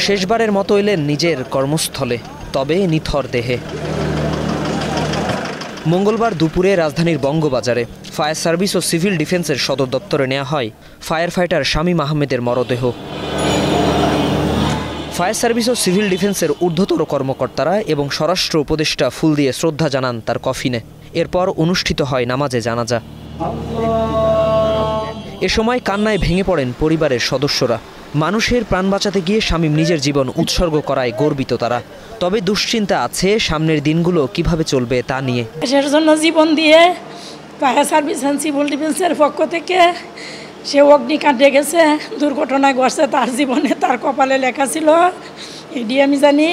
শেষবারের মতো এলেন নিজের কর্মস্থলে, তবে নিথর দেহে। মঙ্গলবার দুপুরে রাজধানীর বঙ্গবাজারে ফায়ার সার্ভিস ও সিভিল ডিফেন্সের সদর দপ্তরে নেওয়া হয় ফায়ার ফাইটার শামীম আহমেদের মরদেহ। ফায়ার সার্ভিস ও সিভিল ডিফেন্সের ঊর্ধ্বতর কর্মকর্তারা এবং স্বরাষ্ট্র উপদেষ্টা ফুল দিয়ে শ্রদ্ধা জানান তার কফিনে। এরপর অনুষ্ঠিত হয় নামাজে জানাজা। এ সময় কান্নায় ভেঙে পড়েন পরিবারের সদস্যরা। মানুষের প্রাণ বাঁচাতে গিয়ে শামীম নিজের জীবন উৎসর্গ করায় গর্বিত তারা। তবে দুশ্চিন্তা আছে সামনের দিনগুলো কিভাবে চলবে তা নিয়ে। দেশের জন্য জীবন দিয়ে ফায়ার সার্ভিস অ্যান্ড সিভিল ডিফেন্সের পক্ষ থেকে সে অগ্নিকাণ্ডে গেছে, দুর্ঘটনায় ঘটছে, তার জীবনে তার কপালে লেখা ছিল। এটি আমি জানি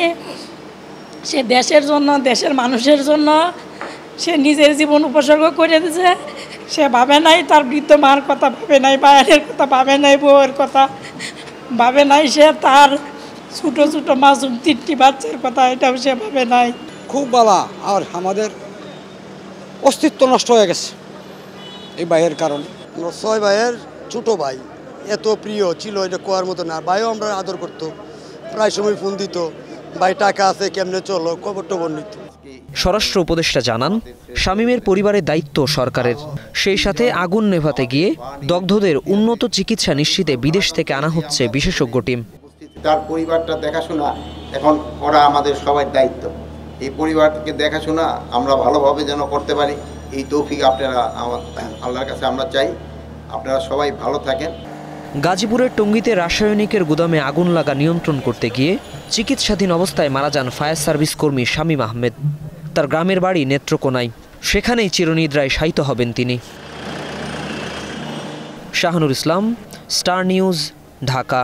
সে দেশের জন্য, দেশের মানুষের জন্য সে নিজের জীবন উপসর্গ করে দিয়েছে। সে ভাবে নাই তার বৃদ্ধ মার কথা, ভাবে নাই বায়ানের কথা, ভাবে নাই বউয়ের কথা, ভাবে নাই সে তার ছোটো ছোটো মাসুম 3টি বাচ্চার কথা, এটাও সে ভাবে নাই। খুব বালা, আর আমাদের অস্তিত্ব নষ্ট হয়ে গেছে এই ভাইয়ের কারণে। 6 ভাইয়ের ছোটো ভাই, এত প্রিয় ছিল এটা কোয়ার মতো না। ভাইও আমরা আদর করতো, প্রায় সময় ফোন দিত, ভাই টাকা আছে কেমনে চলো, খবর টবর নিত। স্বরাষ্ট্র উপদেষ্টা জানান শামীমের পরিবারের দায়িত্ব সরকারের। সেই সাথে আগুন নেভাতে গিয়ে দগ্ধদের উন্নত চিকিৎসা নিশ্চিতে বিদেশ থেকে আনা হচ্ছে বিশেষজ্ঞ টিম। তার পরিবারটা দেখাশোনা এখন করা আমাদের সবার দায়িত্ব। এই পরিবারকে দেখাশোনা আমরা ভালোভাবে যেন করতে পারি, এই তৌফিক আপনারা আল্লাহর কাছে আমরা চাই। আপনারা সবাই ভালো থাকেন। গাজীপুরের টঙ্গীতে রাসায়নিকের গুদামে আগুন লাগা নিয়ন্ত্রণ করতে গিয়ে চিকিৎসাধীন অবস্থায় মারা যান ফায়ার সার্ভিস কর্মী শামীম আহমেদ। তার গ্রামের বাড়ি নেত্রকোনায়, সেখানেই চিরনিদ্রায় শায়িত হবেন তিনি। শাহানুর ইসলাম, স্টার নিউজ, ঢাকা।